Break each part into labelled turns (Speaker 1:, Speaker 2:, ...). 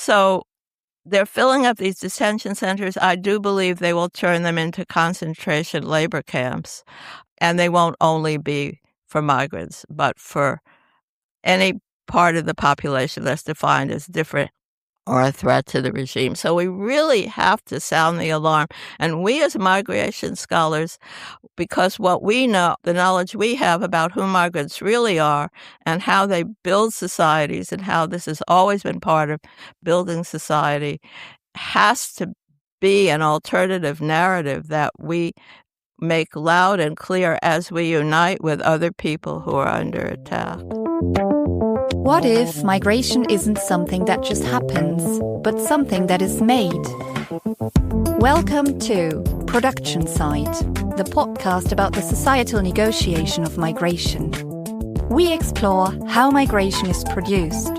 Speaker 1: So they're filling up these detention centers. I do believe they will turn them into concentration labor camps. And they won't only be for migrants, but for any part of the population that's defined as different or a threat to the regime. So we really have to sound the alarm. And we as migration scholars, because what we know, the knowledge we have about who migrants really are and how they build societies and how this has always been part of building society, has to be an alternative narrative that we make loud and clear as we unite with other people who are under attack.
Speaker 2: What if migration isn't something that just happens, but something that is made? Welcome to Production Side, the podcast about the societal negotiation of migration. We explore how migration is produced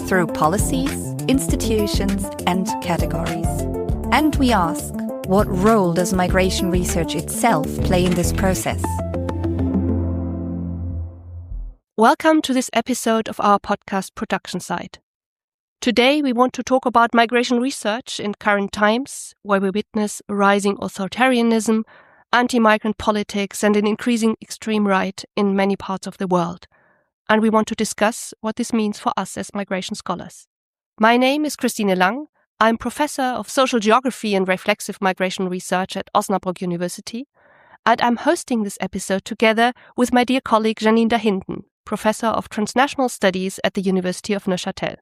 Speaker 2: through policies, institutions, and categories. And we ask, what role does migration research itself play in this process?
Speaker 3: Welcome to this episode of our podcast Production Side. Today we want to talk about migration research in current times, where we witness rising authoritarianism, anti-migrant politics, and an increasing extreme right in many parts of the world. And we want to discuss what this means for us as migration scholars. My name is Christine Lang. I'm Professor of Social Geography and Reflexive Migration Research at Osnabrück University, and I'm hosting this episode together with my dear colleague Janine Dahinden, Professor of Transnational Studies at the University of Neuchâtel.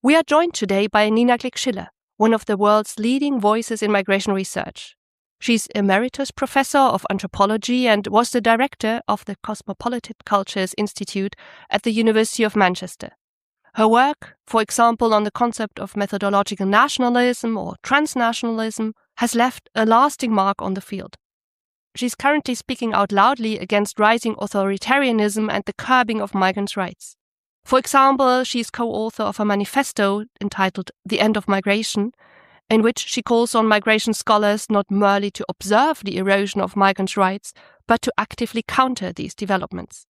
Speaker 3: We are joined today by Nina Glick Schiller, one of the world's leading voices in migration research. She's Emeritus Professor of Anthropology and was the Director of the Cosmopolitan Cultures Institute at the University of Manchester. Her work, for example, on the concept of methodological nationalism or transnationalism, has left a lasting mark on the field. She's currently speaking out loudly against rising authoritarianism and the curbing of migrants' rights. For example, she's co-author of a manifesto entitled The End of Migration, in which she calls on migration scholars not merely to observe the erosion of migrants' rights, but to actively counter these developments.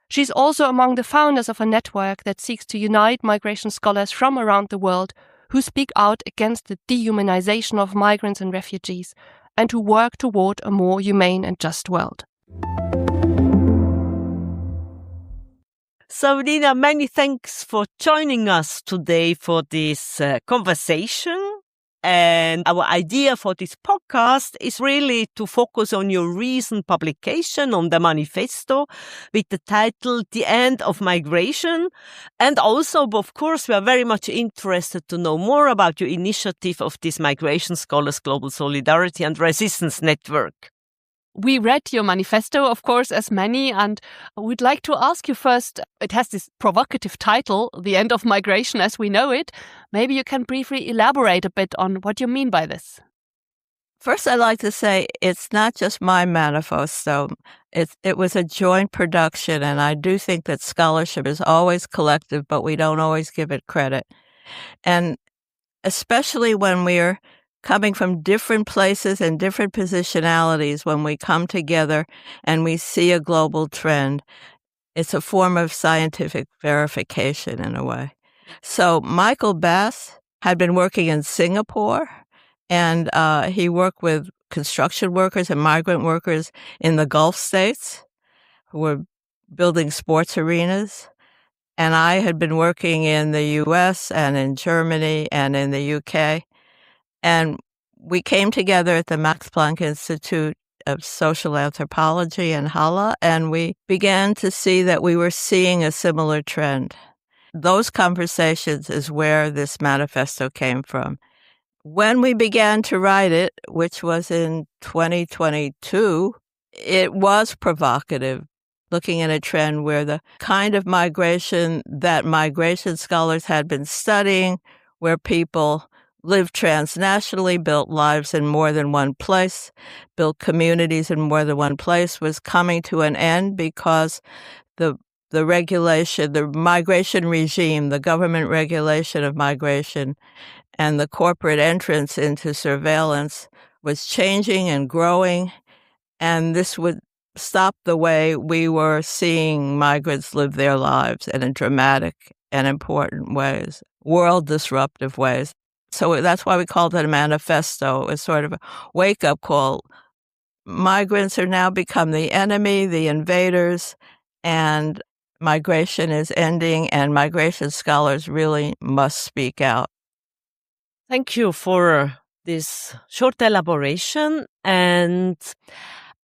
Speaker 3: She's also among the founders of a network that seeks to unite migration scholars from around the world who speak out against the dehumanization of migrants and refugees and who work toward a more humane and just world.
Speaker 4: So, Nina, many thanks for joining us today for this conversation. And our idea for this podcast is really to focus on your recent publication on the manifesto with the title The End of Migration. And also, of course, we are very much interested to know more about your initiative of this Migration Scholars Global Solidarity and Resistance Network.
Speaker 3: We read your manifesto, of course, as many, and we'd like to ask you first, it has this provocative title, The End of Migration as we know it. Maybe you can briefly elaborate a bit on what you mean by this.
Speaker 1: First, I'd like to say it's not just my manifesto. It was a joint production, and I do think that scholarship is always collective, but we don't always give it credit. And especially when we're coming from different places and different positionalities, when we come together and we see a global trend, it's a form of scientific verification in a way. So Michael Bass had been working in Singapore, and he worked with construction workers and migrant workers in the Gulf states who were building sports arenas. And I had been working in the U.S. and in Germany and in the U.K., and we came together at the Max Planck Institute of Social Anthropology in Halle, and we began to see that we were seeing a similar trend. Those conversations is where this manifesto came from. When we began to write it, which was in 2022, it was provocative, looking at a trend where the kind of migration that migration scholars had been studying, where people lived transnationally, built lives in more than one place, built communities in more than one place, was coming to an end because the regulation, the migration regime, the government regulation of migration, and the corporate entrance into surveillance was changing and growing, and this would stop the way we were seeing migrants live their lives in dramatic and important ways. world disruptive ways. So that's why we called it a manifesto. It's sort of a wake-up call. Migrants are now become the enemy, the invaders, and migration is ending, and migration scholars really must speak out.
Speaker 4: Thank you for this short elaboration. And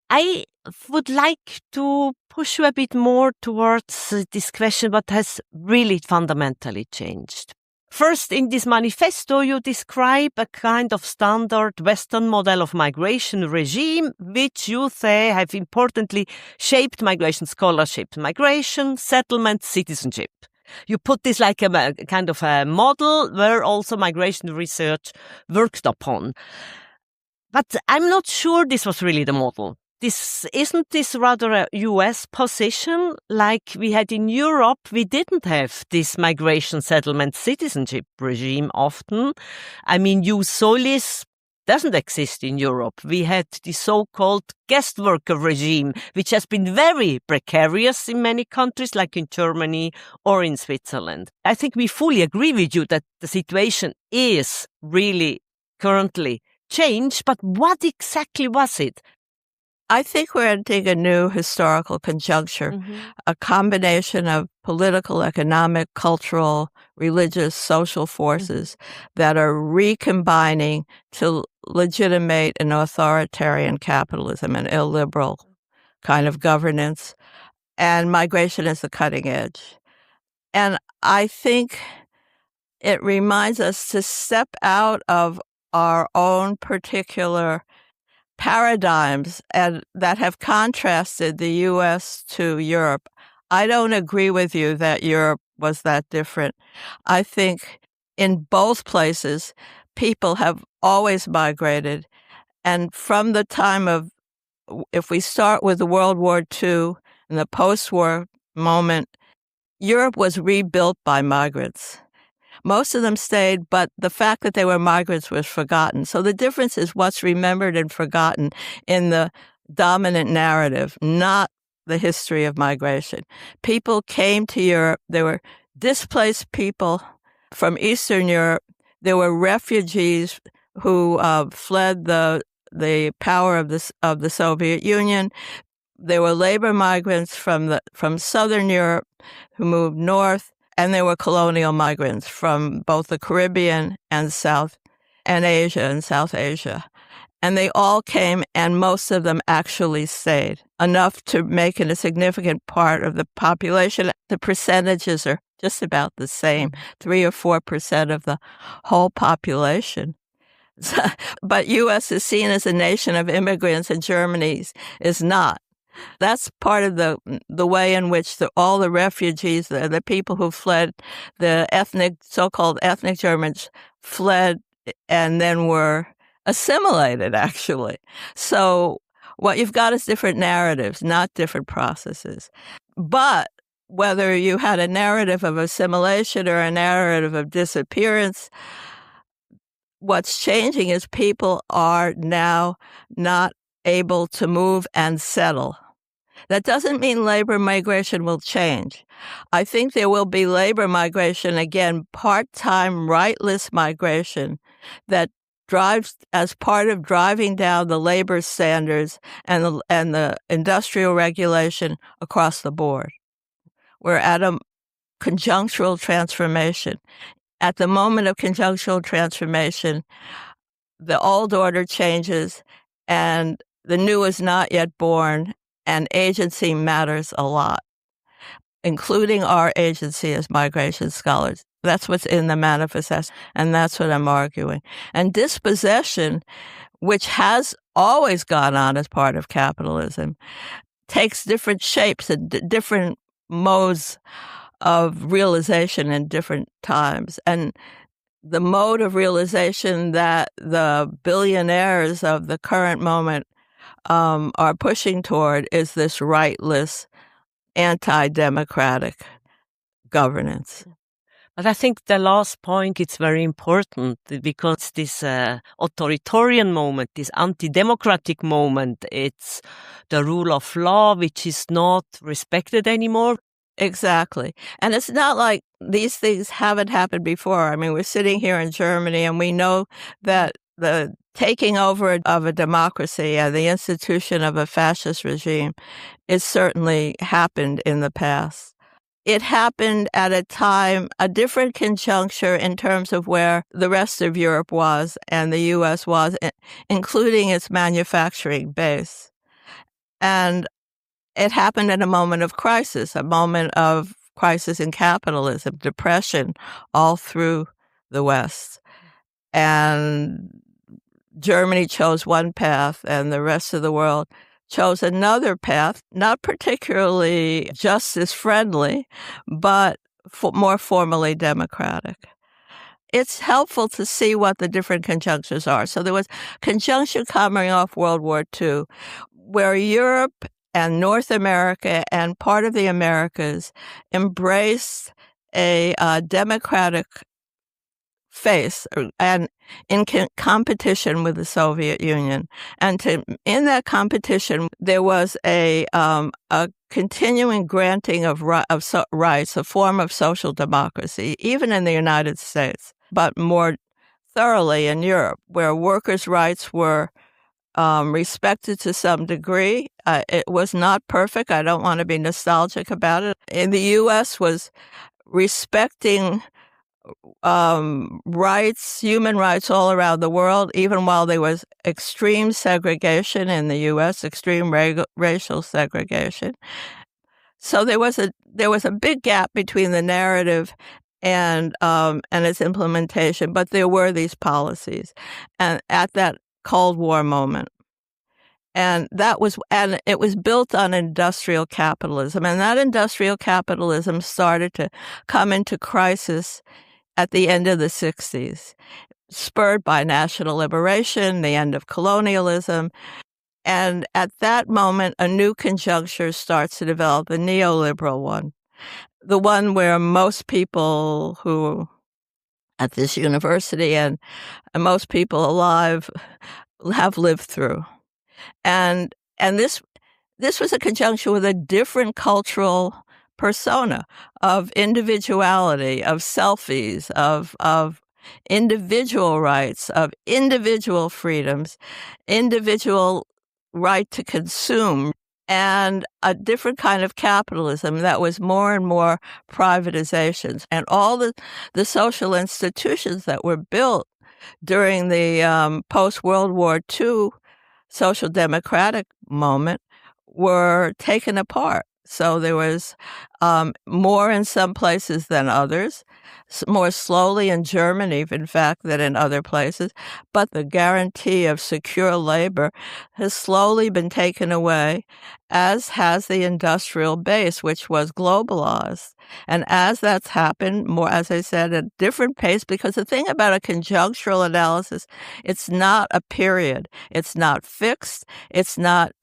Speaker 4: I would like to push you a bit more towards this question, what has really fundamentally changed. First, in this manifesto, you describe a kind of standard Western model of migration regime, which you say have importantly shaped migration scholarship, migration, settlement, citizenship. You put this like a kind of a model where also migration research worked upon. But I'm not sure this was really the model. Isn't this rather a US position like we had in Europe? We didn't have this migration settlement citizenship regime often. I mean, jus solis doesn't exist in Europe. We had the so-called guest worker regime, which has been very precarious in many countries, like in Germany or in Switzerland. I think we fully agree with you that the situation is really currently changed, but what exactly was it?
Speaker 1: I think we're entering a new historical conjuncture, a combination of political, economic, cultural, religious, social forces that are recombining to legitimate an authoritarian capitalism, an illiberal kind of governance, and migration is the cutting edge. And I think it reminds us to step out of our own particular paradigms and that have contrasted the U.S. to Europe. I don't agree with you that Europe was that different. I think in both places, people have always migrated. And from the time of, if we start with the World War II and the post-war moment, Europe was rebuilt by migrants. Most of them stayed, but the fact that they were migrants was forgotten. So the difference is what's remembered and forgotten in the dominant narrative, not the history of migration. People came to Europe. There were displaced people from Eastern Europe. There were refugees who fled the power of the Soviet Union. There were labor migrants from Southern Europe who moved north. And there were colonial migrants from both the Caribbean and South Asia. And they all came, and most of them actually stayed, enough to make it a significant part of the population. The percentages are just about the same, 3 or 4% of the whole population. But U.S. is seen as a nation of immigrants, and Germany is not. That's part of the way in which all the refugees, the people who fled, the so-called ethnic Germans fled and then were assimilated, actually. So what you've got is different narratives, not different processes. But whether you had a narrative of assimilation or a narrative of disappearance, what's changing is people are now not able to move and settle. That doesn't mean labor migration will change. I think there will be labor migration, again, part-time, rightless migration that drives as part of driving down the labor standards and the industrial regulation across the board. We're at a conjunctural transformation. At the moment of conjunctural transformation, the old order changes and the new is not yet born, and agency matters a lot, including our agency as migration scholars. That's what's in the manifesto, and that's what I'm arguing. And dispossession, which has always gone on as part of capitalism, takes different shapes and different modes of realization in different times. And the mode of realization that the billionaires of the current moment are pushing toward is this rightless, anti-democratic governance.
Speaker 4: But I think the last point is very important because this authoritarian moment, this anti-democratic moment, it's the rule of law which is not respected anymore.
Speaker 1: Exactly. And it's not like these things haven't happened before. I mean, we're sitting here in Germany, and we know that the taking over of a democracy and the institution of a fascist regime is certainly happened in the past. It happened at a time, a different conjuncture in terms of where the rest of Europe was and the U.S. was, including its manufacturing base. And it happened in a moment of crisis in capitalism, depression all through the West. And Germany chose one path, and the rest of the world chose another path, not particularly justice-friendly, but more formally democratic. It's helpful to see what the different conjunctures are. So there was conjunction coming off World War II, where Europe and North America and part of the Americas embraced a democratic face and in competition with the Soviet Union. And in that competition, there was a continuing granting of rights, a form of social democracy, even in the United States, but more thoroughly in Europe, where workers' rights were respected to some degree. It was not perfect. I don't want to be nostalgic about it. In the U.S. was respecting rights, human rights all around the world, even while there was extreme segregation in the U.S., extreme racial segregation. So there was a big gap between the narrative and its implementation, but there were these policies, and at that Cold War moment. And it was built on industrial capitalism. And that industrial capitalism started to come into crisis at the end of the 60s, spurred by national liberation, the end of colonialism. And at that moment, a new conjuncture starts to develop, the neoliberal one, the one where most people who at this university and most people alive have lived through. And this was a conjunction with a different cultural persona of individuality, of selfies, of individual rights, of individual freedoms, individual right to consume, and a different kind of capitalism that was more and more privatizations. And all the social institutions that were built during the post-World War II social democratic moment were taken apart. So there was more in some places than others, more slowly in Germany, in fact, than in other places. But the guarantee of secure labor has slowly been taken away, as has the industrial base, which was globalized. And as that's happened, more, as I said, at a different pace, because the thing about a conjunctural analysis, it's not a period. It's not fixed. It's not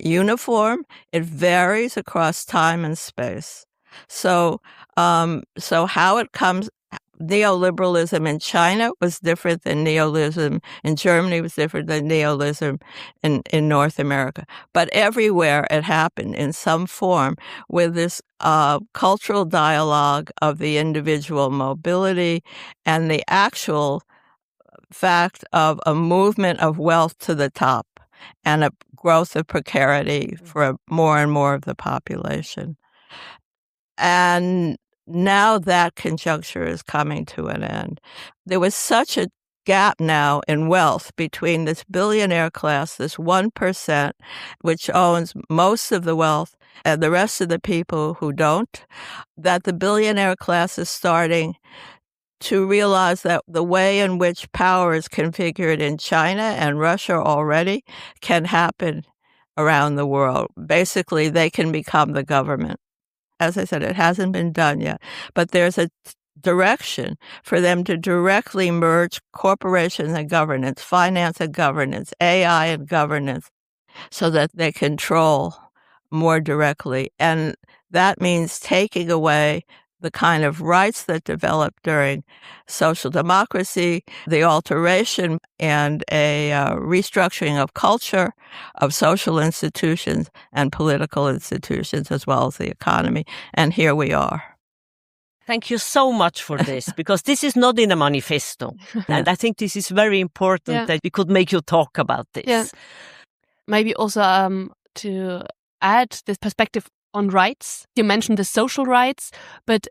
Speaker 1: uniform. It varies across time and space. So how it comes, neoliberalism in China was different than neoliberalism in Germany, was different than neoliberalism in North America. But everywhere it happened in some form with this cultural dialogue of the individual mobility and the actual fact of a movement of wealth to the top and a growth of precarity for more and more of the population. And now that conjuncture is coming to an end. There was such a gap now in wealth between this billionaire class, this 1%, which owns most of the wealth, and the rest of the people who don't, that the billionaire class is starting to realize that the way in which power is configured in China and Russia already can happen around the world. Basically, they can become the government. As I said, it hasn't been done yet, but there's a direction for them to directly merge corporations and governance, finance and governance, AI and governance, so that they control more directly. And that means taking away the kind of rights that developed during social democracy, the alteration and a restructuring of culture, of social institutions and political institutions, as well as the economy. And here we are.
Speaker 4: Thank you so much for this, because this is not in a manifesto. And I think this is very important that we could make you talk about this.
Speaker 3: Yeah. Maybe also to add this perspective on rights. You mentioned the social rights, but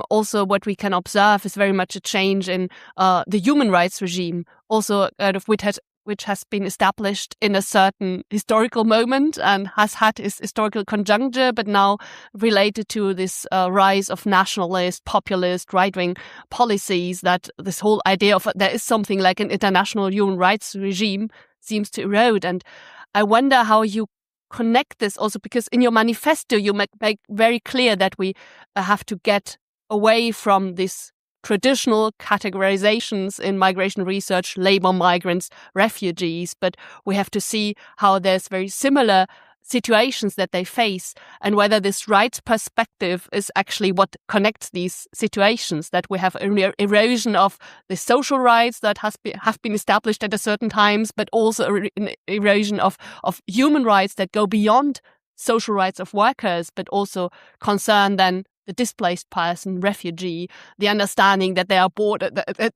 Speaker 3: also what we can observe is very much a change in the human rights regime, also out of which has been established in a certain historical moment and has had its historical conjuncture, but now related to this rise of nationalist, populist, right-wing policies, that this whole idea of there is something like an international human rights regime seems to erode. And I wonder how you connect this also, because in your manifesto you make very clear that we have to get away from this traditional categorizations in migration research, labor migrants, refugees, but we have to see how there's very similar situations that they face, and whether this rights perspective is actually what connects these situations, that we have an erosion of the social rights that have been established at a certain times, but also an erosion of human rights that go beyond social rights of workers, but also concern then the displaced person, refugee, the understanding that they are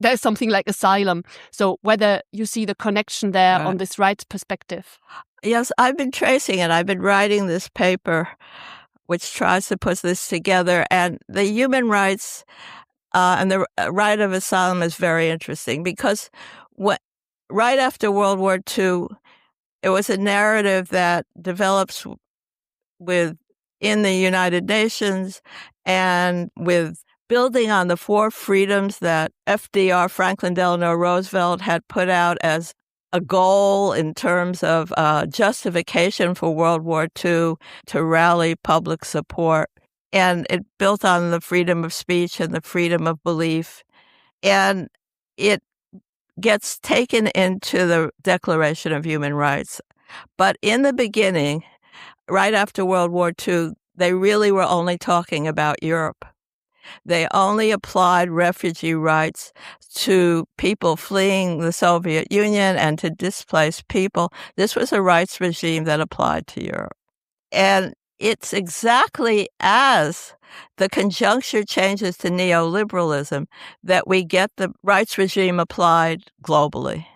Speaker 3: there's something like asylum. So whether you see the connection there on this rights perspective.
Speaker 1: Yes, I've been tracing it. I've been writing this paper, which tries to put this together. And the human rights and the right of asylum is very interesting, because right after World War II, it was a narrative that develops in the United Nations and with building on the 4 freedoms that FDR, Franklin Delano Roosevelt, had put out as a goal in terms of justification for World War II to rally public support. And it built on the freedom of speech and the freedom of belief. And it gets taken into the Declaration of Human Rights. But in the beginning, right after World War II, they really were only talking about Europe. They only applied refugee rights to people fleeing the Soviet Union and to displaced people. This was a rights regime that applied to Europe. And it's exactly as the conjuncture changes to neoliberalism that we get the rights regime applied globally.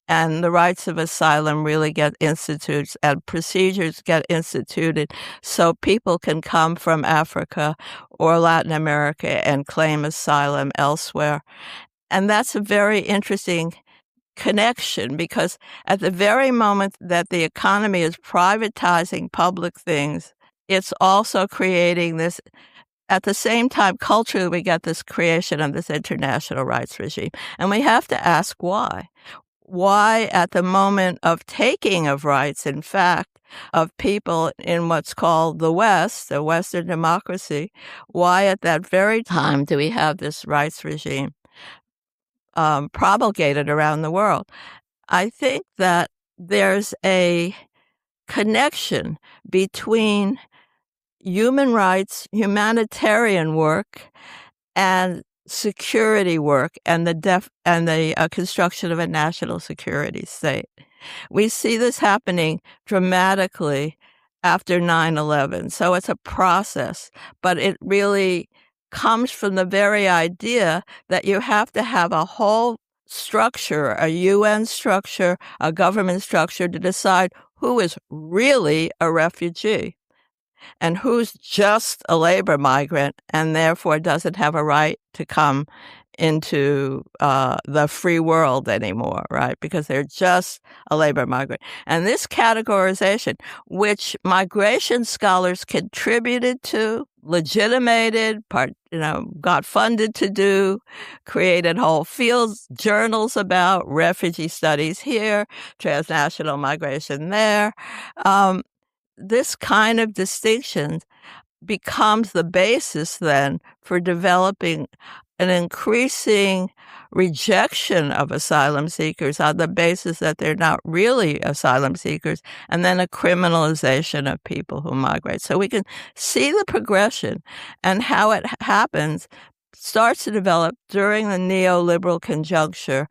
Speaker 1: And the rights of asylum really get instituted, and procedures get instituted so people can come from Africa or Latin America and claim asylum elsewhere. And that's a very interesting connection, because at the very moment that the economy is privatizing public things, it's also creating this. At the same time, culturally, we get this creation of this international rights regime. And we have to ask why. Why at the moment of taking of rights, in fact, of people in what's called the West, the Western democracy, why at that very time do we have this rights regime promulgated around the world? I think that there's a connection between human rights, humanitarian work, and security work and the construction of a national security state. We see this happening dramatically after 9/11. So it's a process, but it really comes from the very idea that you have to have a whole structure, a UN structure, a government structure to decide who is really a refugee and who's just a labor migrant and therefore doesn't have a right to come into the free world anymore, right? Because they're just a labor migrant. And this categorization, which migration scholars contributed to, legitimated, got funded to do, created whole fields, journals about refugee studies here, transnational migration there. This kind of distinction becomes the basis then for developing an increasing rejection of asylum seekers on the basis that they're not really asylum seekers, and then a criminalization of people who migrate. So we can see the progression and how it happens starts to develop during the neoliberal conjuncture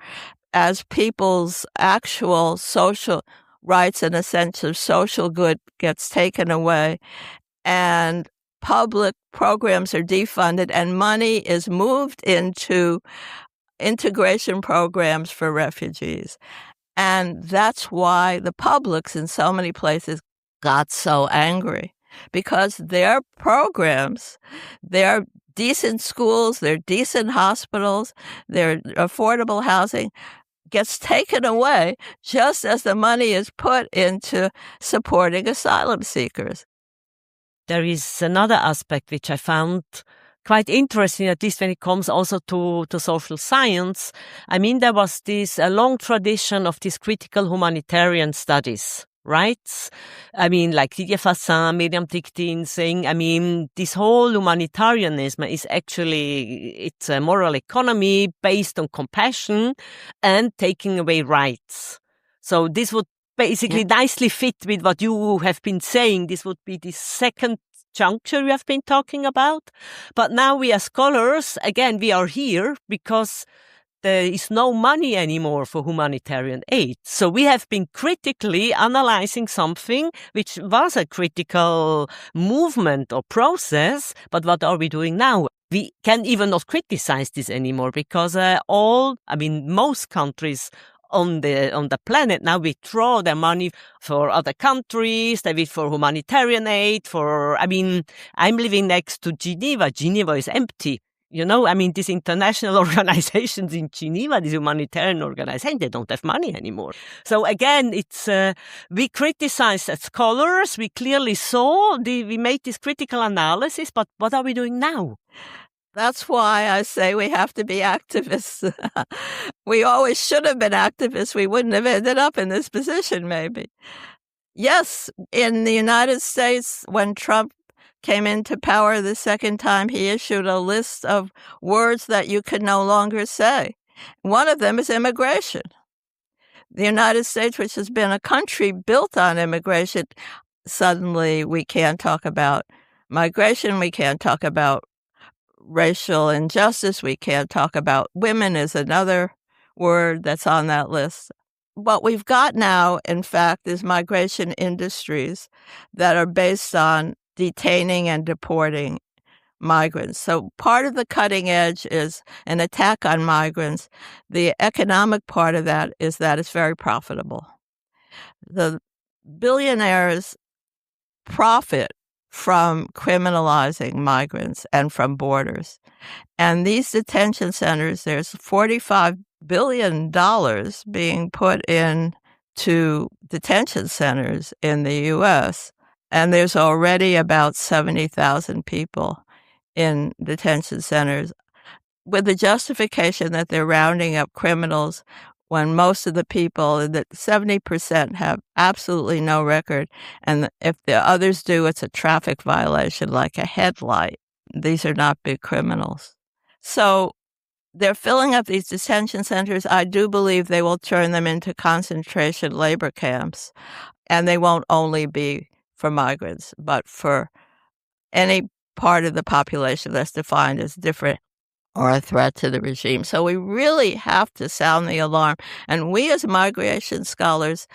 Speaker 1: as people's actual social rights and a sense of social good gets taken away, and public programs are defunded, and money is moved into integration programs for refugees. And that's why the publics in so many places got so angry, because their programs, their decent schools, their decent hospitals, their affordable housing gets taken away just as the money is put into supporting asylum seekers.
Speaker 4: There is another aspect which I found quite interesting, at least when it comes also to social science. I mean, there was this a long tradition of these critical humanitarian studies, right? I mean, like Didier Fassin, Miriam Ticktin saying, I mean, this whole humanitarianism is actually, it's a moral economy based on compassion and taking away rights. So this would basically nicely fit with what you have been saying. This would be the second juncture we have been talking about. But now we as scholars, again, we are here because there is no money anymore for humanitarian aid. So we have been critically analyzing something which was a critical movement or process. But what are we doing now? We can even not criticize this anymore because most countries on the planet now withdraw their money for other countries, they for humanitarian aid, I'm living next to Geneva. Geneva is empty. These international organizations in Geneva, these humanitarian organizations, they don't have money anymore. So again, it's we criticize as scholars. We clearly saw we made this critical analysis, but what are we doing now?
Speaker 1: That's why I say we have to be activists. We always should have been activists. We wouldn't have ended up in this position, maybe. Yes, in the United States, when Trump came into power the second time, he issued a list of words that you could no longer say. One of them is immigration. The United States, which has been a country built on immigration, suddenly we can't talk about migration, we can't talk about racial injustice, we can't talk about women is another word that's on that list. What we've got now, in fact, is migration industries that are based on detaining and deporting migrants. So part of the cutting edge is an attack on migrants. The economic part of that is that it's very profitable. The billionaires profit from criminalizing migrants and from borders. And these detention centers, there's $45 billion being put into detention centers in the U.S., and there's already about 70,000 people in detention centers with the justification that they're rounding up criminals when most of the people, that 70% have absolutely no record. And if the others do, it's a traffic violation like a headlight. These are not big criminals. So they're filling up these detention centers. I do believe they will turn them into concentration labor camps. And they won't only be for migrants, but for any part of the population that's defined as different or a threat to the regime. So we really have to sound the alarm. And we as migration scholars,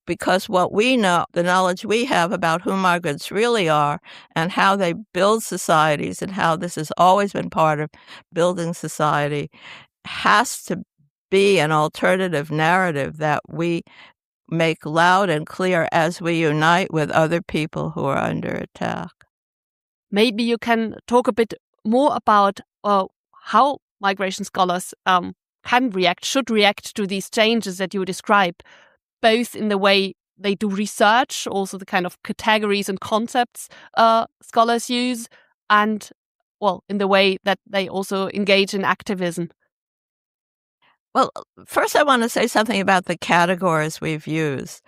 Speaker 1: because what we know, the knowledge we have about who migrants really are and how they build societies and how this has always been part of building society, has to be an alternative narrative that we make loud and clear as we unite with other people who are under attack.
Speaker 3: Maybe you can talk a bit more about how migration scholars should react to these changes that you describe, both in the way they do research, also the kind of categories and concepts scholars use, and, in the way that they also engage in activism.
Speaker 1: Well, first I want to say something about the categories we've used.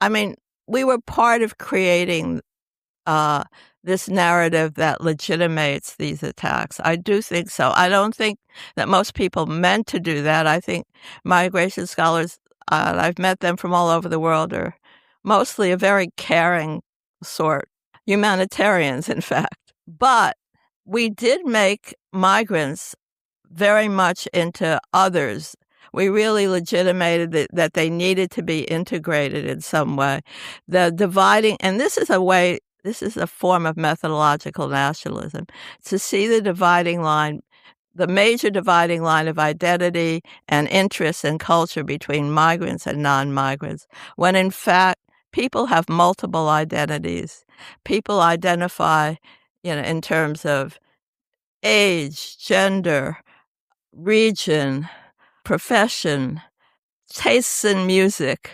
Speaker 1: I mean, we were part of creating this narrative that legitimates these attacks. I do think so. I don't think that most people meant to do that. I think migration scholars, I've met them from all over the world, are mostly a very caring sort, humanitarians, in fact. But we did make migrants very much into others. We really legitimated that they needed to be integrated in some way. The dividing, and this is a form of methodological nationalism, to see the dividing line, the major dividing line of identity and interests and culture between migrants and non-migrants, when in fact people have multiple identities. People identify, in terms of age, gender, region, profession, tastes in music,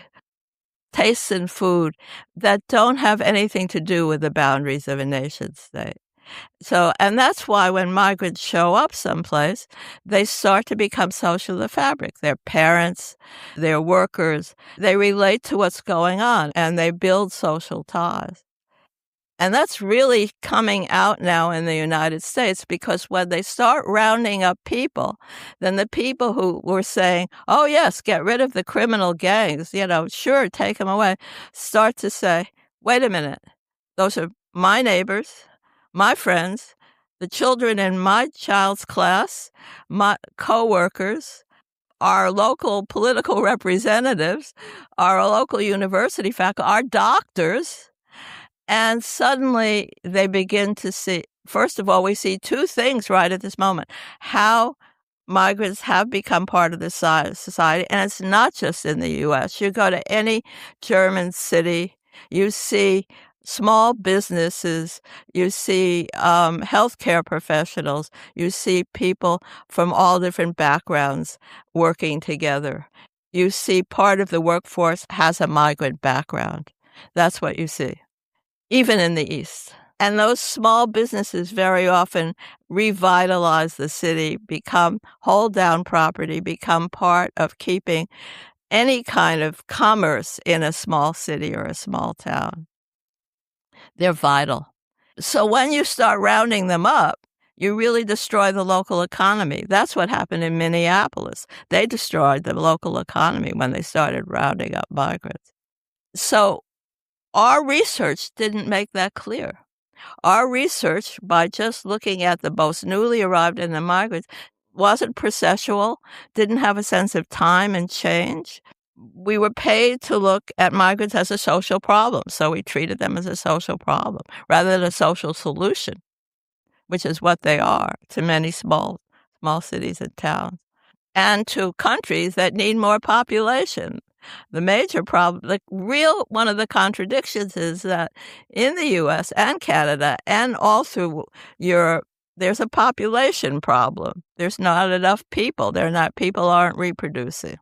Speaker 1: tastes in food that don't have anything to do with the boundaries of a nation state. So, and that's why when migrants show up someplace, they start to become social the fabric. They're parents, they're workers, they relate to what's going on, and they build social ties. And that's really coming out now in the United States, because when they start rounding up people, then the people who were saying, oh, yes, get rid of the criminal gangs, sure, take them away, start to say, wait a minute, those are my neighbors, my friends, the children in my child's class, my coworkers, our local political representatives, our local university faculty, our doctors. And suddenly they begin to see, first of all, we see two things right at this moment: how migrants have become part of the society. And it's not just in the U.S. You go to any German city, you see small businesses, you see healthcare professionals, you see people from all different backgrounds working together. You see part of the workforce has a migrant background. That's what you see, even in the East. And those small businesses very often revitalize the city, hold down property, become part of keeping any kind of commerce in a small city or a small town. They're vital. So when you start rounding them up, you really destroy the local economy. That's what happened in Minneapolis. They destroyed the local economy when they started rounding up migrants. So our research didn't make that clear. Our research, by just looking at the most newly arrived and the migrants, wasn't processual, didn't have a sense of time and change. We were paid to look at migrants as a social problem, so we treated them as a social problem rather than a social solution, which is what they are to many small cities and towns, and to countries that need more population. The major problem, one of the contradictions is that in the U.S. and Canada and all through Europe, there's a population problem. There's not enough people. People aren't reproducing.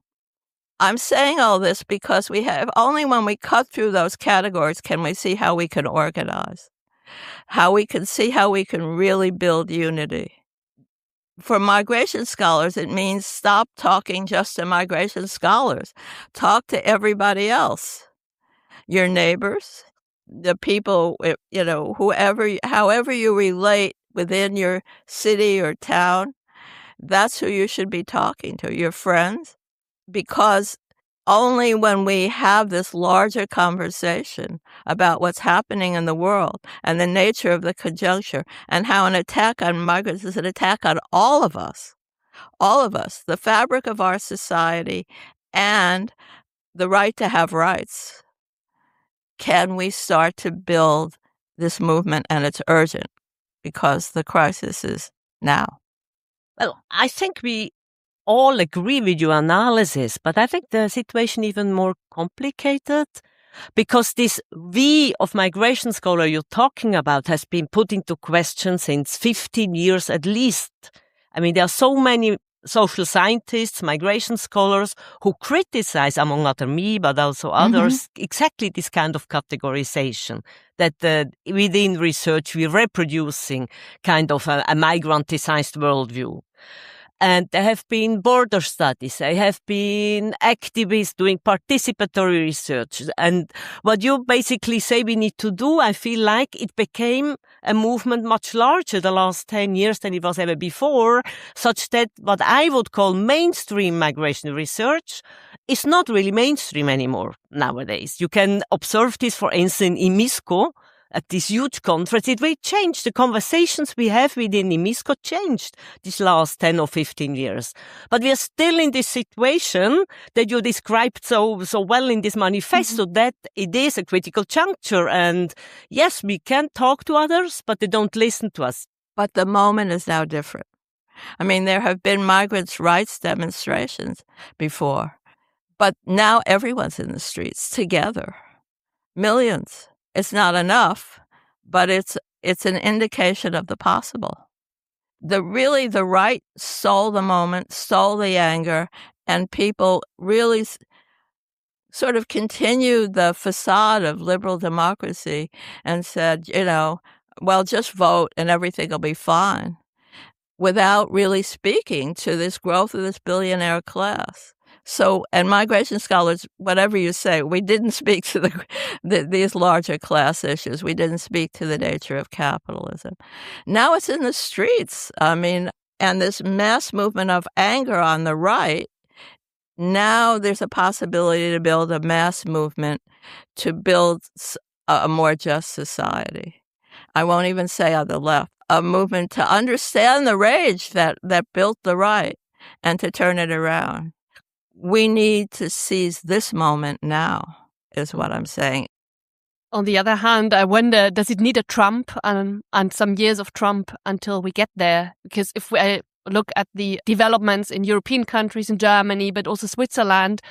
Speaker 1: I'm saying all this because only when we cut through those categories can we see how we can organize, how we can see how we can really build unity. For migration scholars, it means stop talking just to migration scholars. Talk to everybody else, your neighbors, the people, however you relate within your city or town. That's who you should be talking to, your friends, because only when we have this larger conversation about what's happening in the world and the nature of the conjuncture and how an attack on migrants is an attack on all of us, the fabric of our society and the right to have rights, can we start to build this movement. And it's urgent because the crisis is now.
Speaker 4: Well, I think we all agree with your analysis, but I think the situation even more complicated because this V of migration scholar you're talking about has been put into question since 15 years at least. I mean, there are so many social scientists, migration scholars who criticize, among other me, but also others, exactly this kind of categorization that within research we're reproducing kind of a migranticized worldview. And there have been border studies. There have been activists doing participatory research. And what you basically say we need to do, I feel like it became a movement much larger the last 10 years than it was ever before, such that what I would call mainstream migration research is not really mainstream anymore nowadays. You can observe this, for instance, in IMISCO, at this huge conference. It will change. The conversations we have within IMISCO changed these last 10 or 15 years. But we are still in this situation that you described so well in this manifesto, that it is a critical juncture. And yes, we can talk to others, but they don't listen to us.
Speaker 1: But the moment is now different. I mean, there have been migrants' rights demonstrations before, but now everyone's in the streets together. Millions. It's not enough, but it's an indication of the possible. The right stole the moment, stole the anger, and people really sort of continued the facade of liberal democracy and said, well, just vote and everything will be fine, without really speaking to this growth of this billionaire class. So, and migration scholars, whatever you say, we didn't speak to these larger class issues. We didn't speak to the nature of capitalism. Now it's in the streets. I mean, and this mass movement of anger on the right, now there's a possibility to build a mass movement to build a more just society. I won't even say on the left, a movement to understand the rage that built the right and to turn it around. We need to seize this moment now, is what I'm saying.
Speaker 3: On the other hand, I wonder, does it need a Trump and some years of Trump until we get there? Because if we look at the developments in European countries, in Germany, but also Switzerland,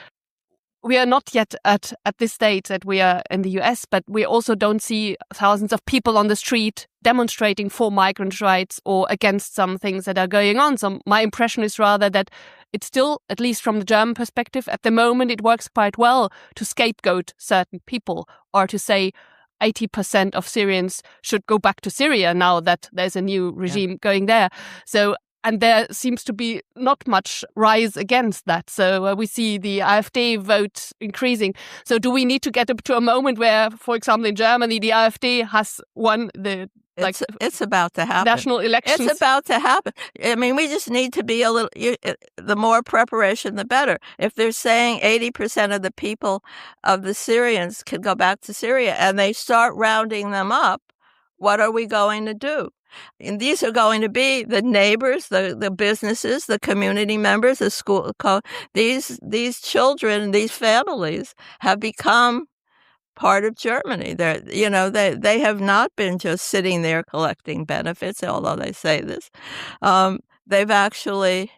Speaker 3: we are not yet at this stage that we are in the US, but we also don't see thousands of people on the street demonstrating for migrant rights or against some things that are going on. So my impression is rather that it's still, at least from the German perspective, at the moment it works quite well to scapegoat certain people or to say 80% of Syrians should go back to Syria now that there's a new regime going there. So, and there seems to be not much rise against that. So we see the AfD vote increasing. So do we need to get up to a moment where, for example, in Germany, the AfD has won the
Speaker 1: it's about to happen.
Speaker 3: National elections?
Speaker 1: It's about to happen. I mean, we just need to be the more preparation, the better. If they're saying 80% of the people of the Syrians can go back to Syria and they start rounding them up, what are we going to do? And these are going to be the neighbors, the businesses, the community members, the school. These children, these families have become part of Germany. They have not been just sitting there collecting benefits, although they say this. They've actually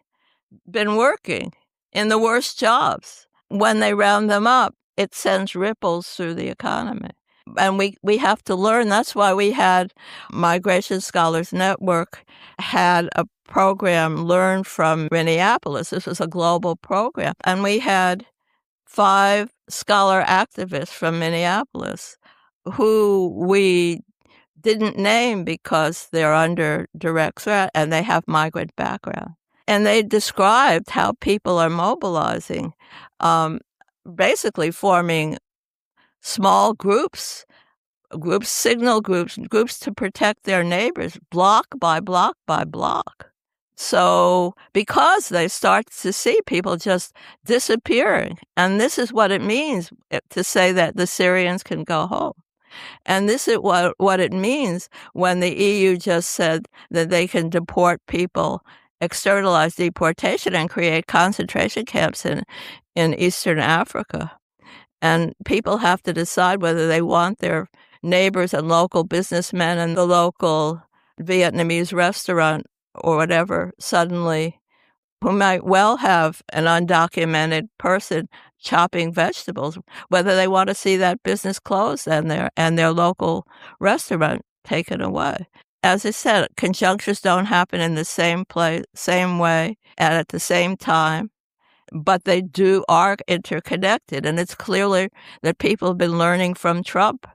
Speaker 1: been working in the worst jobs. When they round them up, it sends ripples through the economy. And we have to learn. That's why we had Migration Scholars Network had a program, Learn from Minneapolis. This was a global program. And we had 5 scholar activists from Minneapolis who we didn't name because they're under direct threat and they have migrant background. And they described how people are mobilizing, basically forming small groups, signal groups to protect their neighbors, block by block by block. So because they start to see people just disappearing, and this is what it means to say that the Syrians can go home. And this is what it means when the EU just said that they can deport people, externalize deportation and create concentration camps in Eastern Africa. And people have to decide whether they want their neighbors and local businessmen and the local Vietnamese restaurant or whatever suddenly, who might well have an undocumented person chopping vegetables, whether they want to see that business closed and their local restaurant taken away. As I said, conjunctures don't happen in the same place, same way, and at the same time, but are interconnected. And it's clearly that people have been learning from Trump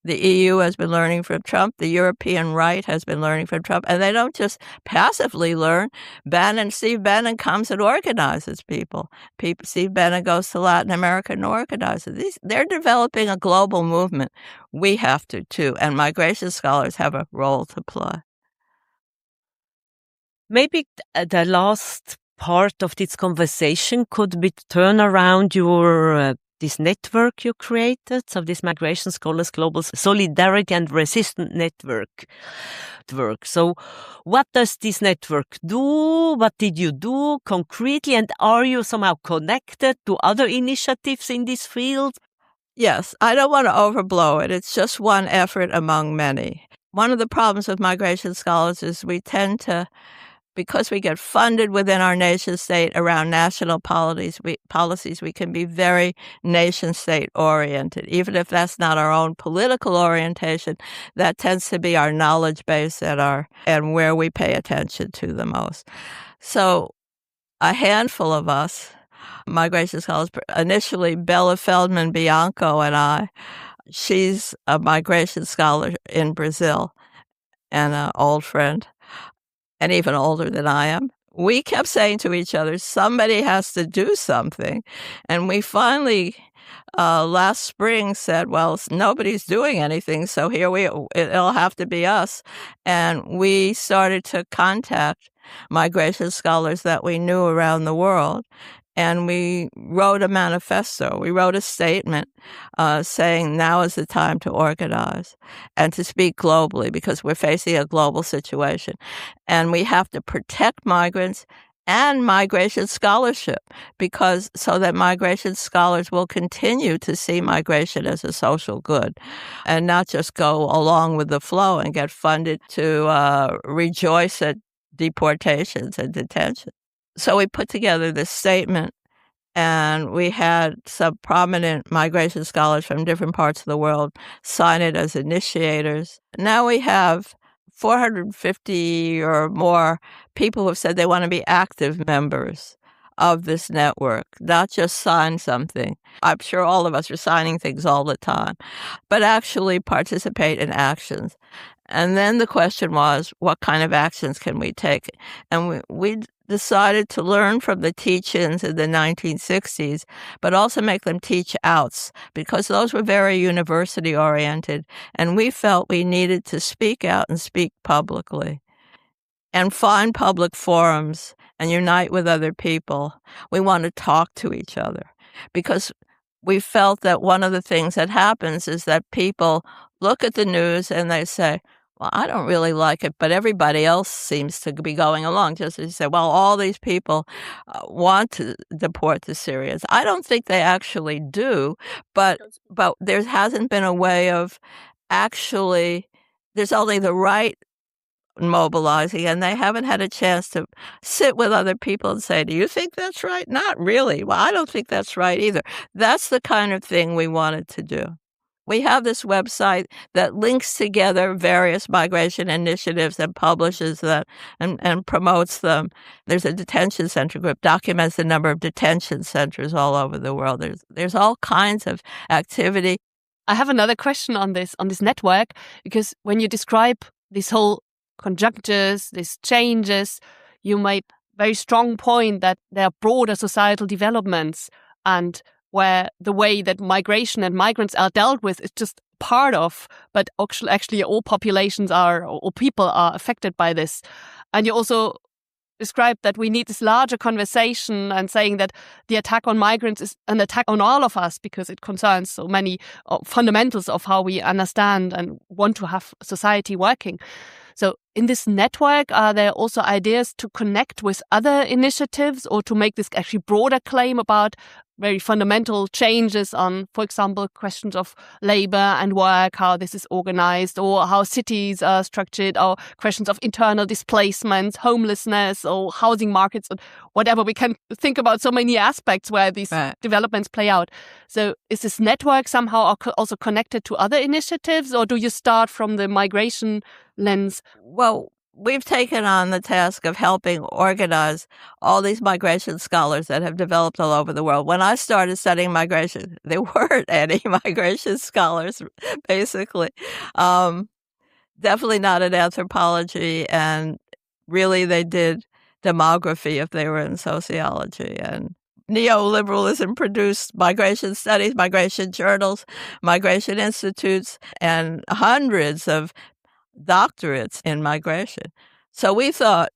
Speaker 1: The EU has been learning from Trump. The European right has been learning from Trump. And they don't just passively learn. Steve Bannon comes and organizes people. Steve Bannon goes to Latin America and organizes. They're developing a global movement. We have to, too. And migration scholars have a role to play.
Speaker 4: Maybe the last part of this conversation could be to turn around your this network you created, so this Migration Scholars Global Solidarity and Resistance Network. So what does this network do? What did you do concretely? And are you somehow connected to other initiatives in this field?
Speaker 1: Yes, I don't want to overblow it. It's just one effort among many. One of the problems with migration scholars is we tend to, because we get funded within our nation state around national policies, we can be very nation state oriented. Even if that's not our own political orientation, that tends to be our knowledge base and where we pay attention to the most. So a handful of us, migration scholars, initially Bella Feldman Bianco and I, she's a migration scholar in Brazil and an old friend, and even older than I am. We kept saying to each other, somebody has to do something. And we finally, last spring said, well, nobody's doing anything, so it'll have to be us. And we started to contact migration scholars that we knew around the world. And we wrote a manifesto. We wrote a statement saying now is the time to organize and to speak globally because we're facing a global situation. And we have to protect migrants and migration scholarship so that migration scholars will continue to see migration as a social good and not just go along with the flow and get funded to rejoice at deportations and detention. So we put together this statement, and we had some prominent migration scholars from different parts of the world sign it as initiators. Now we have 450 or more people who have said they want to be active members of this network, not just sign something. I'm sure all of us are signing things all the time, but actually participate in actions. And then the question was, what kind of actions can we take? And we decided to learn from the teach-ins in the 1960s, but also make them teach-outs, because those were very university-oriented, and we felt we needed to speak out and speak publicly and find public forums and unite with other people. We want to talk to each other, because we felt that one of the things that happens is that people look at the news and they say, well, I don't really like it, but everybody else seems to be going along. Just as you said, well, all these people want to deport the Syrians. I don't think they actually do, but there hasn't been a way of actually, there's only the right mobilizing, and they haven't had a chance to sit with other people and say, do you think that's right? Not really. Well, I don't think that's right either. That's the kind of thing we wanted to do. We have this website that links together various migration initiatives and publishes them and promotes them. There's a detention center group, documents the number of detention centers all over the world. There's all kinds of activity.
Speaker 3: I have another question on this network, because when you describe this whole conjunctures, these changes, you made a very strong point that there are broader societal developments, and where the way that migration and migrants are dealt with is just part of, but actually all populations or people are affected by this. And you also described that we need this larger conversation, and saying that the attack on migrants is an attack on all of us, because it concerns so many fundamentals of how we understand and want to have society working. So in this network, are there also ideas to connect with other initiatives, or to make this actually broader claim about very fundamental changes on, for example, questions of labor and work, how this is organized, or how cities are structured, or questions of internal displacements, homelessness, or housing markets, or whatever? We can think about so many aspects where these developments play out. So is this network somehow also connected to other initiatives, or do you start from the migration lens?
Speaker 1: Well, we've taken on the task of helping organize all these migration scholars that have developed all over the world. When I started studying migration, there weren't any migration scholars, basically. Definitely not in anthropology, and really they did demography if they were in sociology. And neoliberalism produced migration studies, migration journals, migration institutes, and hundreds of doctorates in migration. So we thought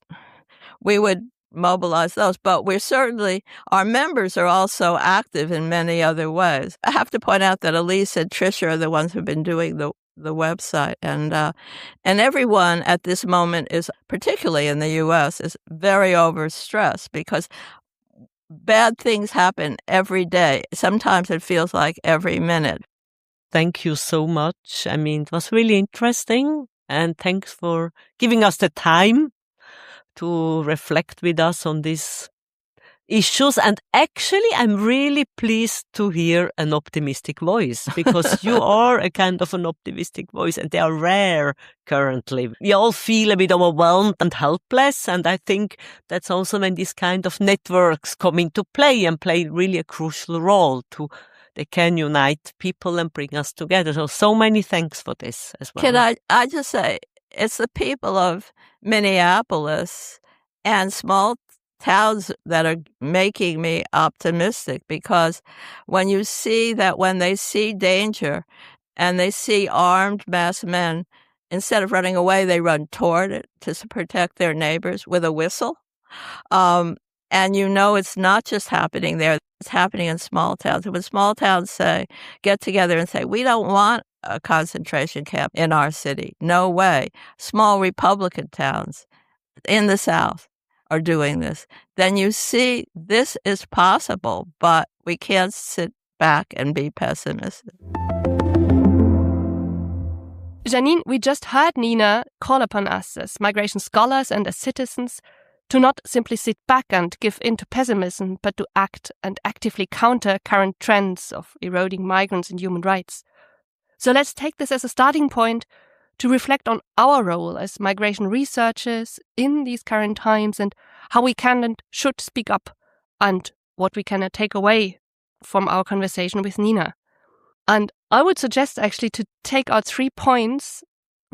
Speaker 1: we would mobilize those, but our members are also active in many other ways. I have to point out that Elise and Tricia are the ones who've been doing the website, and everyone at this moment is, particularly in the U.S., is very overstressed because bad things happen every day. Sometimes it feels like every minute.
Speaker 4: Thank you so much. I mean, it was really interesting, and thanks for giving us the time to reflect with us on these issues. And actually, I'm really pleased to hear an optimistic voice, because you are a kind of an optimistic voice, and they are rare currently. We all feel a bit overwhelmed and helpless, and I think that's also when these kind of networks come into play and play really a crucial role they can unite people and bring us together. So many thanks for this as well.
Speaker 1: Can I just say, it's the people of Minneapolis and small towns that are making me optimistic, because when you see that when they see danger and they see armed masked men, instead of running away, they run toward it to protect their neighbors with a whistle. And it's not just happening there, it's happening in small towns. And when small towns get together and say, we don't want a concentration camp in our city, no way. Small Republican towns in the South are doing this. Then you see this is possible, but we can't sit back and be pessimistic.
Speaker 3: Janine, we just heard Nina call upon us as migration scholars and as citizens to not simply sit back and give in to pessimism, but to act and actively counter current trends of eroding migrants and human rights. So let's take this as a starting point to reflect on our role as migration researchers in these current times, and how we can and should speak up, and what we can take away from our conversation with Nina. And I would suggest actually to take out 3 points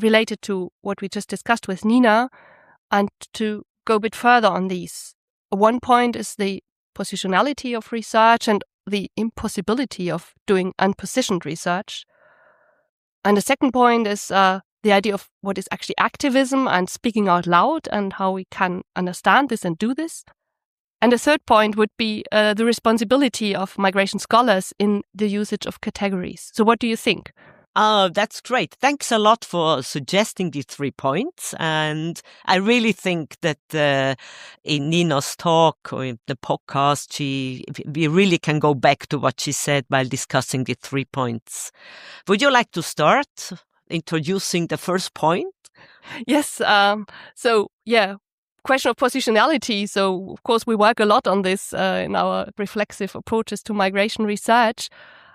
Speaker 3: related to what we just discussed with Nina, and to go a bit further on these. One point is the positionality of research and the impossibility of doing unpositioned research. And the second point is the idea of what is actually activism and speaking out loud, and how we can understand this and do this. And the third point would be the responsibility of migration scholars in the usage of categories. So what do you think?
Speaker 4: Oh, that's great. Thanks a lot for suggesting these 3 points. And I really think that in Nina's talk or in the podcast, we really can go back to what she said while discussing the 3 points. Would you like to start introducing the first point?
Speaker 3: Yes. Question of positionality. So, of course, we work a lot on this in our reflexive approaches to migration research.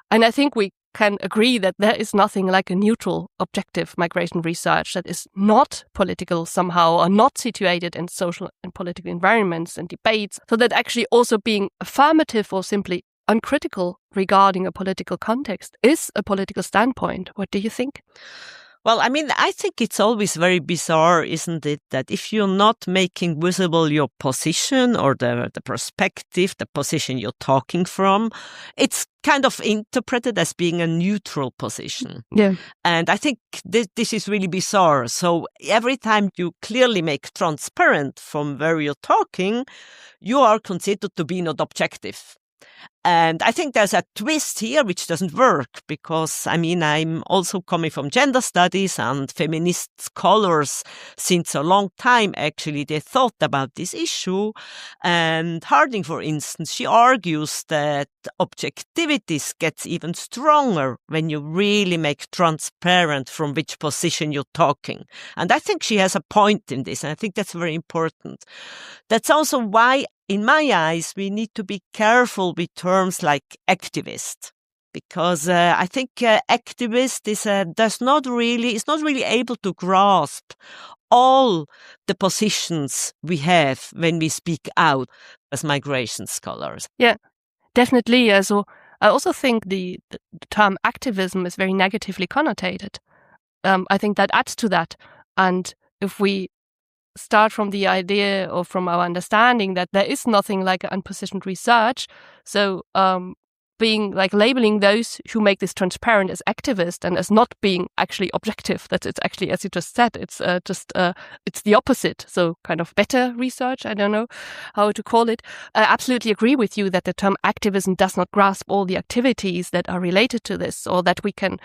Speaker 3: And I think we can agree that there is nothing like a neutral, objective migration research that is not political somehow, or not situated in social and political environments and debates, so that actually also being affirmative or simply uncritical regarding a political context is a political standpoint. What do you think?
Speaker 4: Well, I mean, I think it's always very bizarre, isn't it, that if you're not making visible your position or the perspective, the position you're talking from, it's kind of interpreted as being a neutral position.
Speaker 3: Yeah.
Speaker 4: And I think this is really bizarre. So every time you clearly make transparent from where you're talking, you are considered to be not objective. And I think there's a twist here which doesn't work, because, I mean, I'm also coming from gender studies, and feminist scholars since a long time, actually, they thought about this issue. And Harding, for instance, she argues that objectivity gets even stronger when you really make transparent from which position you're talking. And I think she has a point in this, and I think that's very important. That's also why, in my eyes, we need to be careful with terms like activist. because I think activist is not really able to grasp all the positions we have when we speak out as migration scholars.
Speaker 3: Yeah, definitely. So I also think the term activism is very negatively connotated. I think that adds to that. And if we start from the idea or from our understanding that there is nothing like unpositioned research, so being like labeling those who make this transparent as activist and as not being actually objective, that it's actually, as you just said, it's it's the opposite. So kind of better research. I don't know how to call it. I absolutely agree with you that the term activism does not grasp all the activities that are related to this, or that we can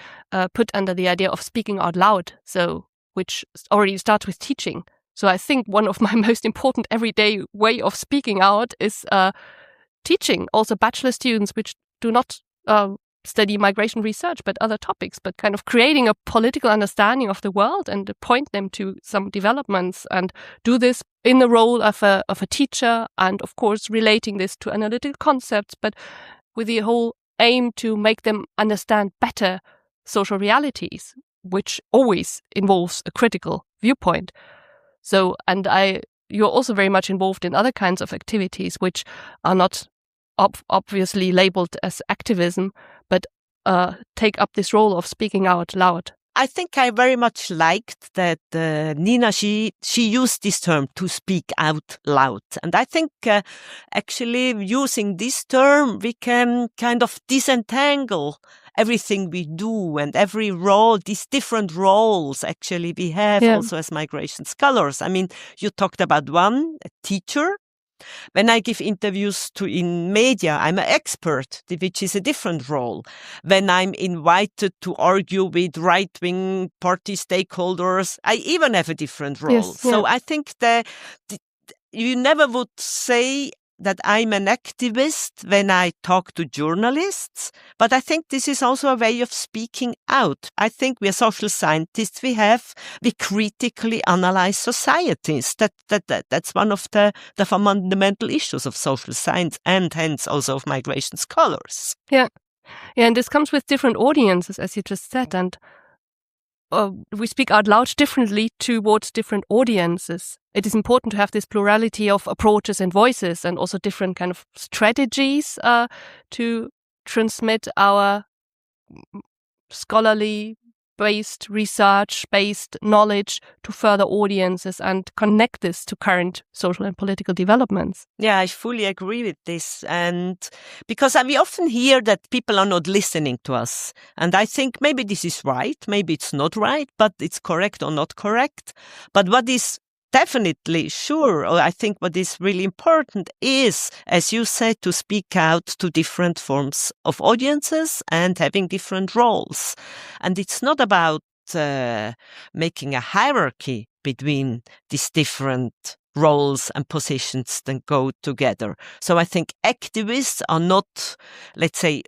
Speaker 3: put under the idea of speaking out loud. So which already starts with teaching. So I think one of my most important everyday way of speaking out is teaching also bachelor students which do not study migration research but other topics, but kind of creating a political understanding of the world and point them to some developments, and do this in the role of a teacher, and of course relating this to analytical concepts, but with the whole aim to make them understand better social realities, which always involves a critical viewpoint. So, and you're also very much involved in other kinds of activities which are not obviously labeled as activism, but take up this role of speaking out loud.
Speaker 4: I think I very much liked that Nina, she used this term, to speak out loud. And I think actually using this term, we can kind of disentangle everything we do and every role, these different roles actually we have also as migration scholars. I mean, you talked about one, a teacher. When I give interviews in media, I'm an expert, which is a different role. When I'm invited to argue with right-wing party stakeholders, I even have a different role.
Speaker 3: Yes, yeah.
Speaker 4: So I think that you never would say that I'm an activist when I talk to journalists, but I think this is also a way of speaking out. I think we are social scientists. We critically analyze societies. That's one of the fundamental issues of social science, and hence also of migration scholars.
Speaker 3: Yeah, and this comes with different audiences, as you just said, and we speak out loud differently towards different audiences. It is important to have this plurality of approaches and voices, and also different kind of strategies to transmit our scholarly based, research based knowledge to further audiences and connect this to current social and political developments.
Speaker 4: Yeah, I fully agree with this. And because we often hear that people are not listening to us. And I think maybe this is right, maybe it's not right, but it's correct or not correct. But what is definitely sure, or I think what is really important is, as you said, to speak out to different forms of audiences and having different roles. And it's not about making a hierarchy between these different roles and positions that go together. So I think activists are not, let's say,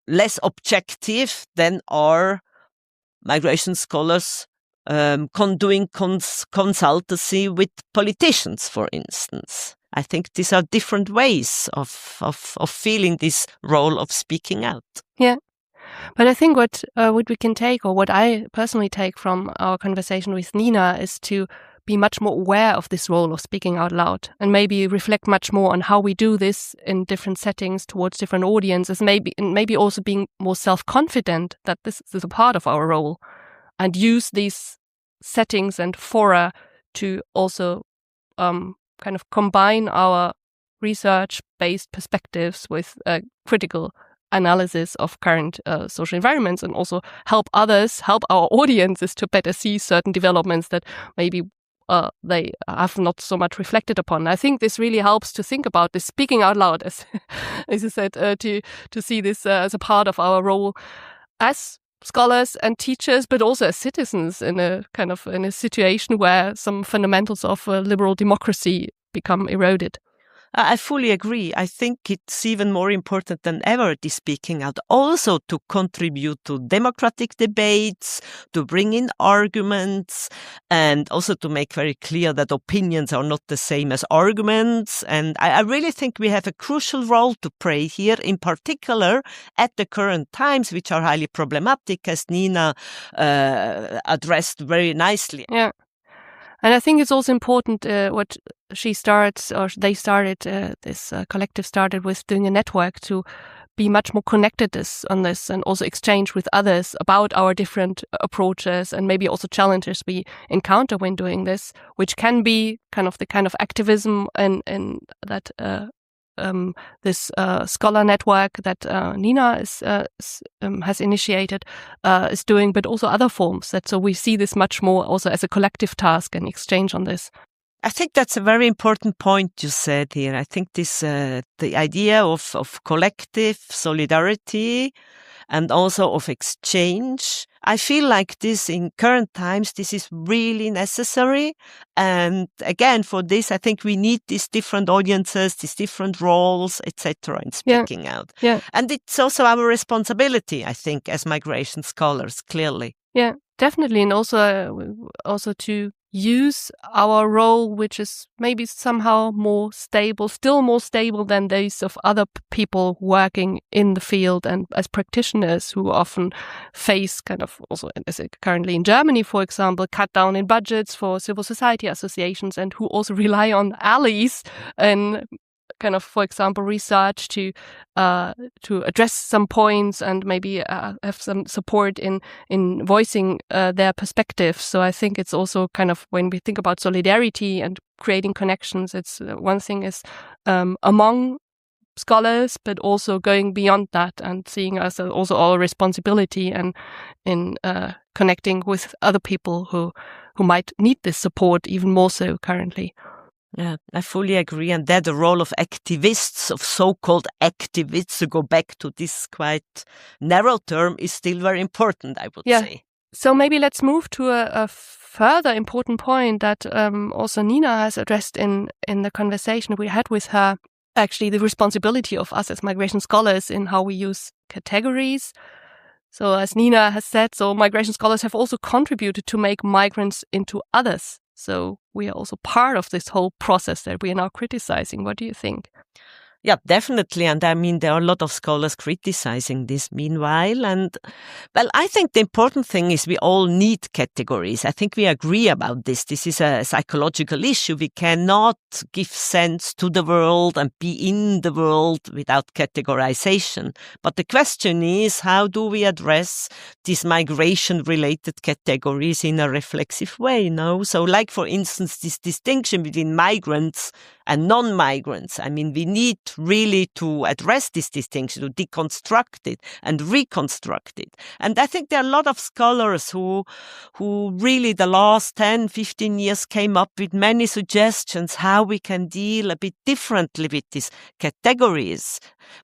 Speaker 4: less objective than are migration scholars doing consultancy with politicians, for instance. I think these are different ways of feeling this role of speaking out.
Speaker 3: Yeah. But I think what we can take, or what I personally take from our conversation with Nina, is to be much more aware of this role of speaking out loud, and maybe reflect much more on how we do this in different settings towards different audiences, maybe also being more self-confident that this is a part of our role, and use these settings and fora to also kind of combine our research-based perspectives with critical analysis of current social environments, and also help our audiences to better see certain developments that maybe they have not so much reflected upon. I think this really helps to think about this speaking out loud, as you said, to see this as a part of our role as scholars and teachers, but also as citizens in a situation where some fundamentals of liberal democracy become eroded.
Speaker 4: I fully agree. I think it's even more important than ever, this speaking out, also to contribute to democratic debates, to bring in arguments, and also to make very clear that opinions are not the same as arguments. And I really think we have a crucial role to play here, in particular at the current times, which are highly problematic, as Nina addressed very nicely.
Speaker 3: Yeah. And I think it's also important what she starts, or they started, this collective started with doing a network to be much more connected on this and also exchange with others about our different approaches and maybe also challenges we encounter when doing this, which can be kind of the kind of activism and that this scholar network that Nina has initiated is doing, but also other forms. So we see this much more also as a collective task and exchange on this.
Speaker 4: I think that's a very important point you said here. I think this the idea of collective solidarity and also of exchange. I feel like this in current times, this is really necessary. And again, for this, I think we need these different audiences, these different roles, etc. in speaking out.
Speaker 3: Yeah.
Speaker 4: And it's also our responsibility, I think, as migration scholars, clearly.
Speaker 3: Yeah, definitely. And also to use our role, which is maybe somehow more stable, still more stable than those of other people working in the field and as practitioners who often face kind of also, as currently in Germany, for example, cut down in budgets for civil society associations and who also rely on allies and kind of, for example, research to address some points and maybe have some support in voicing their perspectives. So I think it's also kind of, when we think about solidarity and creating connections, it's one thing is among scholars, but also going beyond that and seeing us as also our responsibility and in connecting with other people who might need this support even more so currently.
Speaker 4: Yeah, I fully agree. And that the role of activists, of so-called activists, to go back to this quite narrow term, is still very important, I would say.
Speaker 3: So maybe let's move to a further important point that also Nina has addressed in the conversation we had with her. Actually, the responsibility of us as migration scholars in how we use categories. So as Nina has said, so migration scholars have also contributed to make migrants into others. So we are also part of this whole process that we are now criticizing. What do you think?
Speaker 4: Yeah, definitely. And I mean, there are a lot of scholars criticizing this meanwhile. And well, I think the important thing is we all need categories. I think we agree about this. This is a psychological issue. We cannot give sense to the world and be in the world without categorization. But the question is, how do we address these migration-related categories in a reflexive way? No? So like, for instance, this distinction between migrants and non-migrants. I mean, we need really to address this distinction, to deconstruct it and reconstruct it. And I think there are a lot of scholars who really the last 10, 15 years came up with many suggestions how we can deal a bit differently with these categories,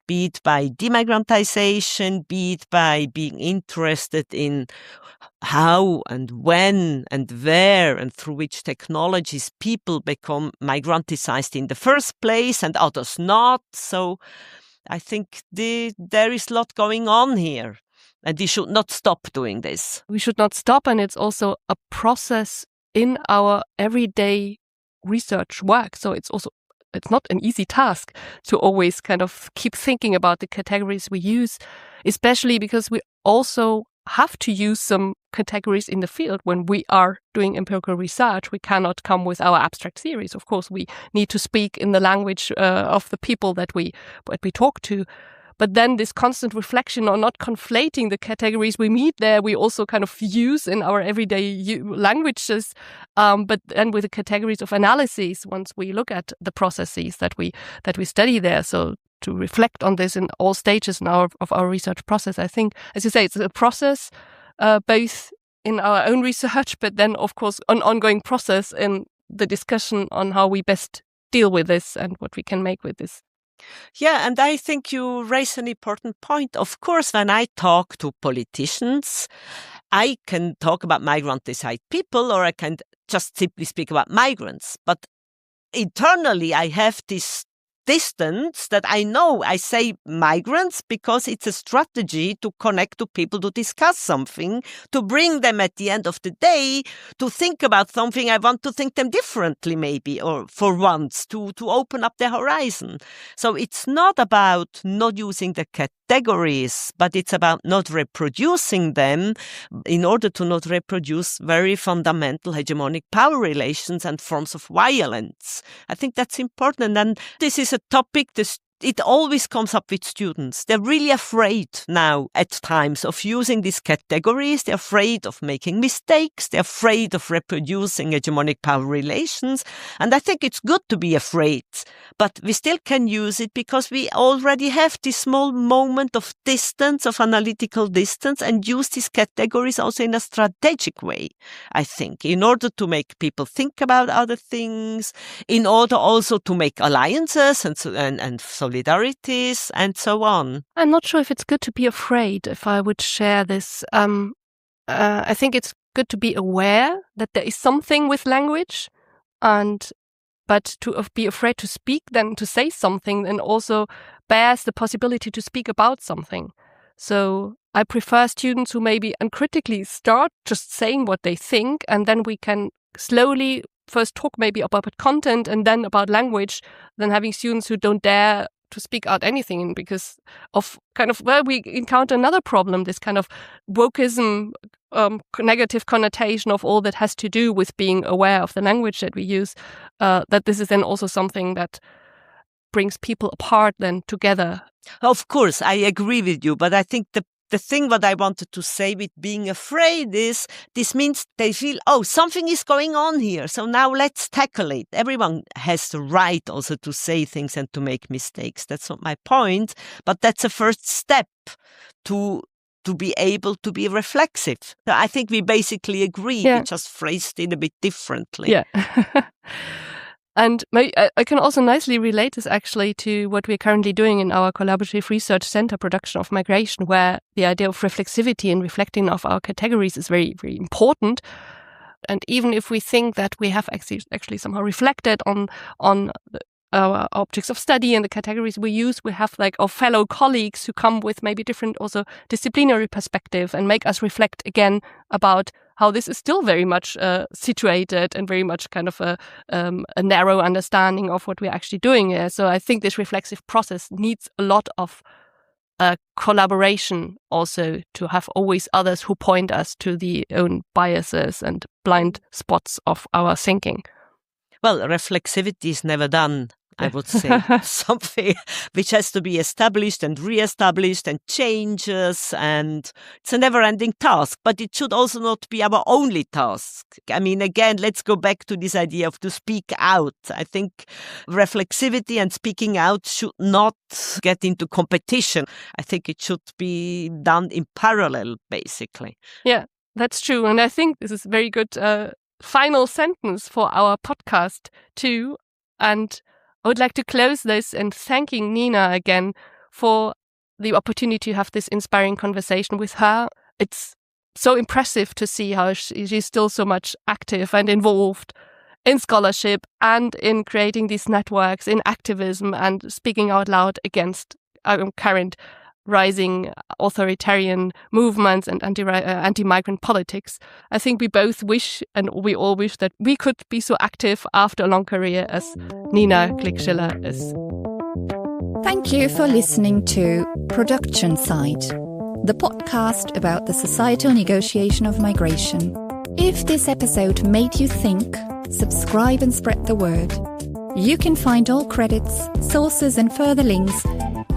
Speaker 4: be it by demigrantization, be it by being interested in how and when and where and through which technologies people become migranticized in the first place and others not. So I think there is a lot going on here, and we should not stop doing this.
Speaker 3: We should not stop, and it's also a process in our everyday research work. So it's not an easy task to always kind of keep thinking about the categories we use, especially because we also have to use some categories in the field when we are doing empirical research. We cannot come with our abstract theories. Of course, we need to speak in the language of the people that we talk to. But then this constant reflection on not conflating the categories we meet there, we also kind of use in our everyday languages, but then with the categories of analysis, once we look at the processes that we study there. So to reflect on this in all stages of our research process, I think, as you say, it's a process, both in our own research, but then, of course, an ongoing process in the discussion on how we best deal with this and what we can make with this.
Speaker 4: Yeah, and I think you raise an important point. Of course, when I talk to politicians, I can talk about migranticide people, or I can just simply speak about migrants. But internally, I have this distance that I know. I say migrants because it's a strategy to connect to people, to discuss something, to bring them at the end of the day to think about something. I want to think them differently maybe, or for once to open up their horizon. So it's not about not using the categories, but it's about not reproducing them in order to not reproduce very fundamental hegemonic power relations and forms of violence. I think that's important. And this is a topic it always comes up with students. They're really afraid now at times of using these categories. They're afraid of making mistakes. They're afraid of reproducing hegemonic power relations. And I think it's good to be afraid, but we still can use it because we already have this small moment of distance, of analytical distance, and use these categories also in a strategic way, I think, in order to make people think about other things, in order also to make alliances and solidarities and so on.
Speaker 3: I'm not sure if it's good to be afraid, if I would share this. I think it's good to be aware that there is something with language, but to be afraid to speak, then to say something, and also bears the possibility to speak about something. So I prefer students who maybe uncritically start just saying what they think, and then we can slowly first talk maybe about content and then about language, than having students who don't dare to speak out anything because of we encounter another problem, this kind of wokeism, negative connotation of all that has to do with being aware of the language that we use, that this is then also something that brings people apart than together.
Speaker 4: Of course, I agree with you, but I think the thing what I wanted to say with being afraid is this means they feel, something is going on here. So now let's tackle it. Everyone has the right also to say things and to make mistakes. That's not my point, but that's a first step to be able to be reflexive. So I think we basically agree.
Speaker 3: Yeah.
Speaker 4: We just phrased it a bit differently.
Speaker 3: Yeah. And I can also nicely relate this actually to what we're currently doing in our Collaborative Research Center Production of Migration, where the idea of reflexivity and reflecting of our categories is very, very important. And even if we think that we have actually somehow reflected on our objects of study and the categories we use, we have like our fellow colleagues who come with maybe different also disciplinary perspective and make us reflect again about how this is still very much situated and very much kind of a narrow understanding of what we're actually doing here. So I think this reflexive process needs a lot of collaboration also, to have always others who point us to the own biases and blind spots of our thinking.
Speaker 4: Well, reflexivity is never done, I would say. Something which has to be established and re-established and changes, and it's a never-ending task. But it should also not be our only task. I mean, again, let's go back to this idea of to speak out. I think reflexivity and speaking out should not get into competition. I think it should be done in parallel, basically.
Speaker 3: Yeah, that's true. And I think this is a very good final sentence for our podcast too. And I would like to close this and thanking Nina again for the opportunity to have this inspiring conversation with her. It's so impressive to see how she's still so much active and involved in scholarship and in creating these networks, in activism and speaking out loud against current rising authoritarian movements and anti-migrant politics. I think we both wish, and we all wish, that we could be so active after a long career as Nina Glick Schiller is.
Speaker 2: Thank you for listening to Production Side, the podcast about the societal negotiation of migration. If this episode made you think, subscribe and spread the word. You can find all credits, sources and further links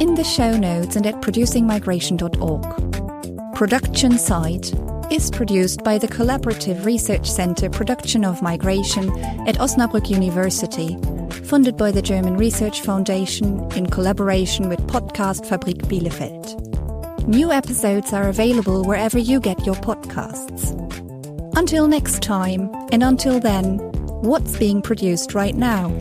Speaker 2: in the show notes and at producingmigration.org. Production Side is produced by the Collaborative Research Center Production of Migration at Osnabrück University, funded by the German Research Foundation in collaboration with Podcast Fabrik Bielefeld. New episodes are available wherever you get your podcasts. Until next time, and until then, what's being produced right now?